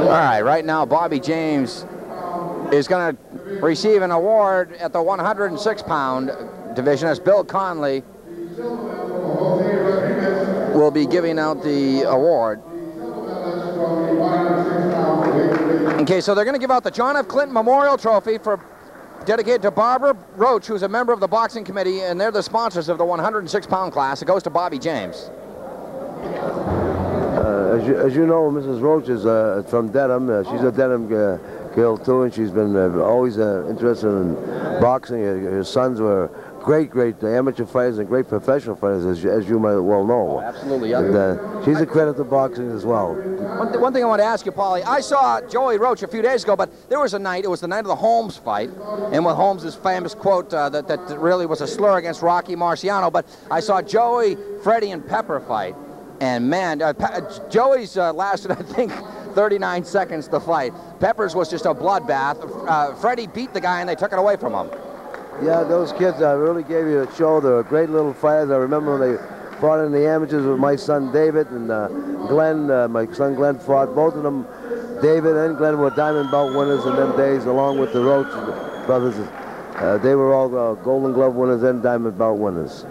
All right now Bobby James is going to receive an award at the 106-pound division as Bill Conley will be giving out the award. Okay, so they're going to give out the John F. Clinton Memorial Trophy dedicated to Barbara Roach, who's a member of the boxing committee, and they're the sponsors of the 106-pound class. It goes to Bobby James. As you know, Mrs. Roach is from Dedham. She's a Dedham girl too, and she's been always interested in boxing. Her sons were great amateur fighters and great professional fighters, as you might well know. Oh, absolutely. And she's a credit to boxing as well. One thing I want to ask you, Paulie, I saw Joey Roach a few days ago, but there was a night, it was the night of the Holmes fight, and with Holmes' famous quote that really was a slur against Rocky Marciano, but I saw Joey, Freddie, and Pepper fight, and man, Joey's lasted, I think, 39 seconds to fight. Pepper's was just a bloodbath. Freddie beat the guy, and they took it away from him. Yeah, those kids really gave you a show. They were great little fighters. I remember when they fought in the amateurs with my son David and Glenn. My son Glenn fought. Both of them, David and Glenn, were diamond belt winners in them days, along with the Roach brothers. They were all Golden Glove winners and diamond belt winners.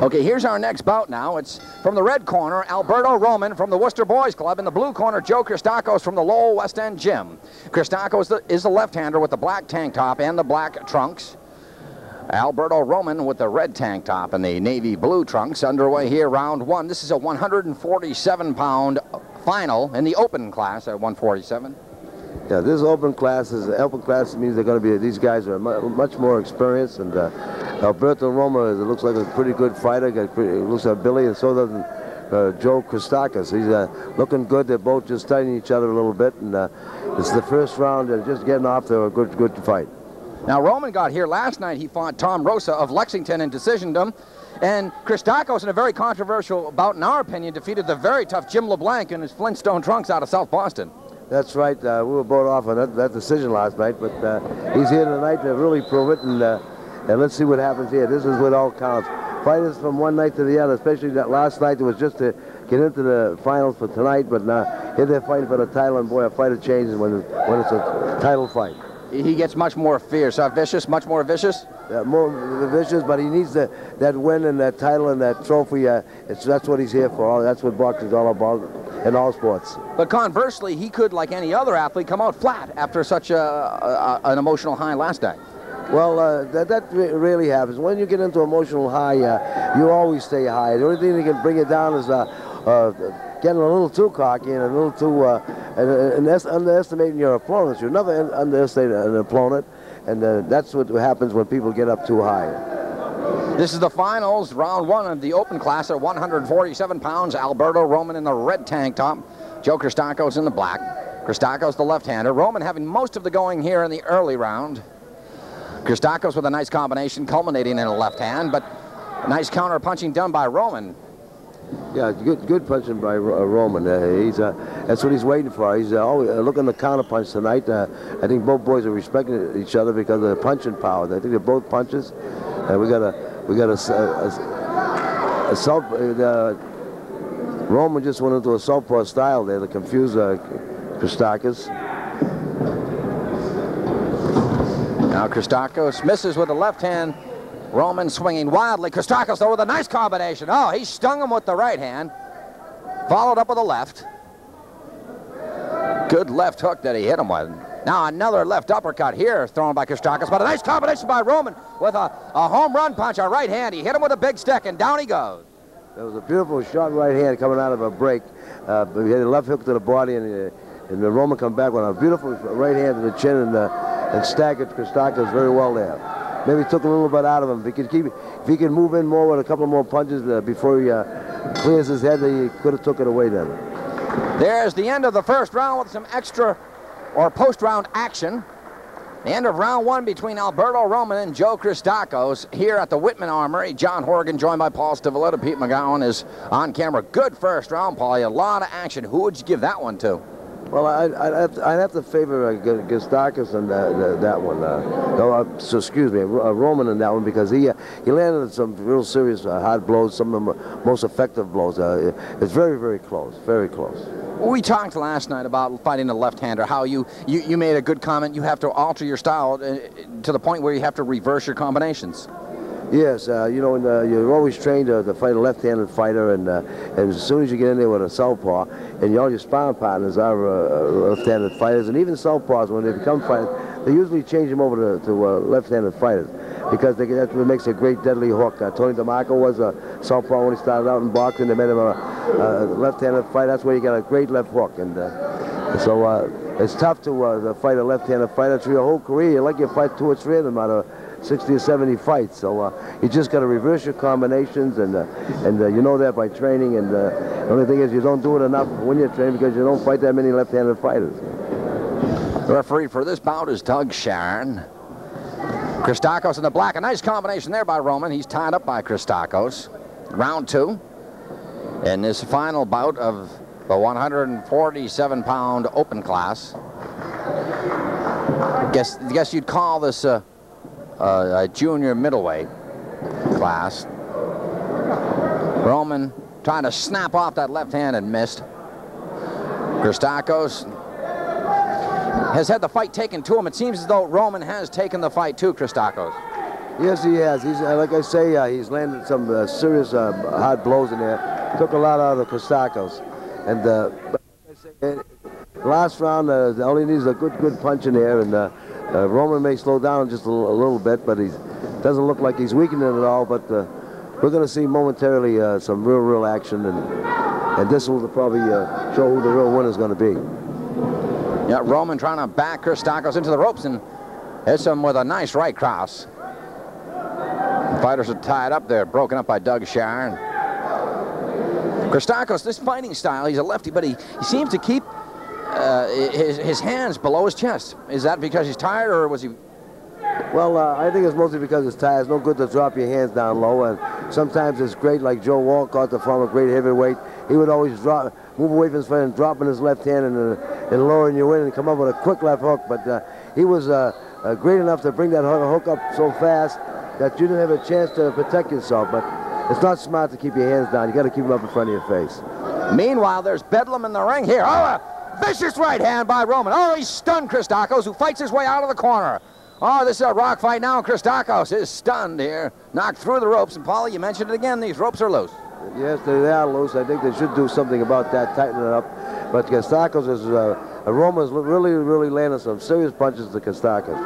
Okay, here's our next bout now. It's from the red corner, Alberto Roman from the Worcester Boys Club. In the blue corner, Joe Christakos from the Lowell West End Gym. Christakos is the left-hander with the black tank top and the black trunks. Alberto Roman with the red tank top and the navy blue trunks. Underway here, round one. This is a 147-pound final in the open class at 147. Yeah, this open class means they're going to be, these guys are much more experienced, and Alberto Roma looks like a pretty good fighter. Looks like Billy, and so does Joe Christakos. He's looking good. They're both just fighting each other a little bit, and it's the first round. They're just getting off to a good fight. Now, Roman got here last night. He fought Tom Rosa of Lexington and decisioned him. And Christakos, in a very controversial bout, in our opinion, defeated the very tough Jim LeBlanc in his Flintstone trunks out of South Boston. That's right. We were both off on that decision last night, but he's here tonight to really prove it, and let's see what happens here. This is what all counts. Fighters from one night to the other, especially that last night, it was just to get into the finals for tonight, but here they're fighting for the title, and boy, a fighter changes when it's a title fight. He gets much more fierce, vicious, much more vicious? More vicious, but he needs that win and that title and that trophy. That's what he's here for. That's what boxing's all about in all sports. But conversely, he could, like any other athlete, come out flat after such an emotional high last night. Well, that really happens. When you get into emotional high, you always stay high. The only thing that can bring it down is getting a little too cocky and a little too underestimating your opponents. You never underestimate an opponent, and that's what happens when people get up too high. This is the finals, round one of the open class at 147 pounds. Alberto Roman in the red tank top, Joe Christakos in the black. Christakos the left-hander. Roman having most of the going here in the early round. Christakos with a nice combination culminating in a left hand, but a nice counter punching done by Roman. Yeah, good punching by Roman. That's what he's waiting for. He's always looking to counter punch tonight. I think both boys are respecting each other because of the punching power. I think they're both punches. We got a Roman just went into a southpaw style there to confuse Christakos. Now Christakos misses with the left hand. Roman swinging wildly. Christakos, though, with a nice combination. Oh, he stung him with the right hand. Followed up with the left. Good left hook that he hit him with. Now another left uppercut here thrown by Christakos, but a nice combination by Roman with a home run punch, a right hand. He hit him with a big stick, and down he goes. That was a beautiful shot right hand coming out of a break. He had a left hook to the body, and the Roman come back with a beautiful right hand to the chin and staggered Christakos very well there. Maybe took a little bit out of him. If he could move in more with a couple more punches before he clears his head, he could have took it away then. There's the end of the first round with some extra or post-round action. The end of round one between Alberto Roman and Joe Christakos here at the Whitman Armory. John Horgan joined by Paul Stivaleta. Pete McGowan is on camera. Good first round, Paulie. A lot of action. Who would you give that one to? Well, I'd have to favor Christakos on that one. Roman in that one, because he landed some real serious hard blows, some of the most effective blows. It's very, very close, very close. We talked last night about fighting a left-hander, how you made a good comment. You have to alter your style to the point where you have to reverse your combinations. Yes, you know, you're always trained to fight a left-handed fighter, and as soon as you get in there with a southpaw, and all your sparring partners are left-handed fighters, and even southpaws, when they become fighters, they usually change them over to left-handed fighters, because that's what makes a great deadly hook. Tony DeMarco was a southpaw when he started out in boxing. They made him a left-handed fighter. That's where you got a great left hook, and so it's tough to fight a left-handed fighter through your whole career. You like you fight 2 or 3 of them out of 60 or 70 fights, so you just got to reverse your combinations, and you know that by training. And the only thing is, you don't do it enough when you're training, because you don't fight that many left-handed fighters. The referee for this bout is Doug Sharon. Christakos in the black. A nice combination there by Roman. He's tied up by Christakos. Round 2 in this final bout of the 147-pound open class. Guess you'd call this a junior middleweight class. Roman trying to snap off that left hand and missed. Christakos has had the fight taken to him. It seems as though Roman has taken the fight to Christakos. Yes, he has. He's like I say, he's landed some serious hard blows in there. Took a lot out of Christakos, and but like I say, last round, all he needs is a good punch in there, and Roman may slow down just a little bit, but he doesn't look like he's weakening at all. But we're going to see momentarily some real action, and this will probably show who the real winner is going to be. Yeah, Roman trying to back Christakos into the ropes and hits him with a nice right cross. The fighters are tied up there, broken up by Doug Sharon. Christakos, this fighting style, he's a lefty, but he seems to keep his hands below his chest. Is that because he's tired, or was he? Well, I think it's mostly because it's tired. It's no good to drop your hands down low, and sometimes it's great, like Joe Walcott, the former great heavyweight. He would always move away from his friend, and drop in his left hand and lowering you in and come up with a quick left hook. But he was great enough to bring that hook up so fast that you didn't have a chance to protect yourself. But it's not smart to keep your hands down. You got to keep them up in front of your face. Meanwhile, there's Bedlam in the ring here. Oh, a vicious right hand by Roman. Oh, he's stunned Christakos, who fights his way out of the corner. Oh, this is a rock fight now. Christakos is stunned here, knocked through the ropes. And Paulie, you mentioned it again, these ropes are loose. Yes, they are loose. I think they should do something about that, tighten it up. But Christakos is, Roman's really landing some serious punches to Christakos.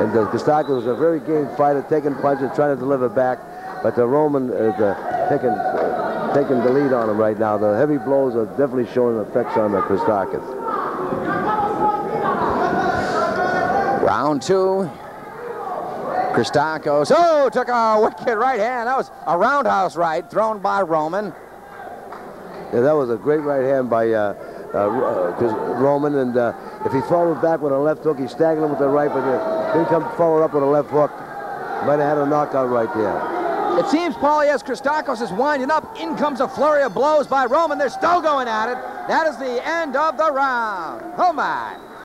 And Christakos is a very game fighter, taking punches, trying to deliver back. But Roman is taking the lead on him right now. The heavy blows are definitely showing effects on Christakos. Round 2. Christakos, oh, took a wicked right hand. That was a roundhouse right thrown by Roman. Yeah, that was a great right hand by Roman, and if he followed back with a left hook, he staggered him with the right, but didn't come forward up with a left hook. Might have had a knockout right there. It seems, Paulie, as Christakos is winding up, in comes a flurry of blows by Roman. They're still going at it. That is the end of the round. Oh, my.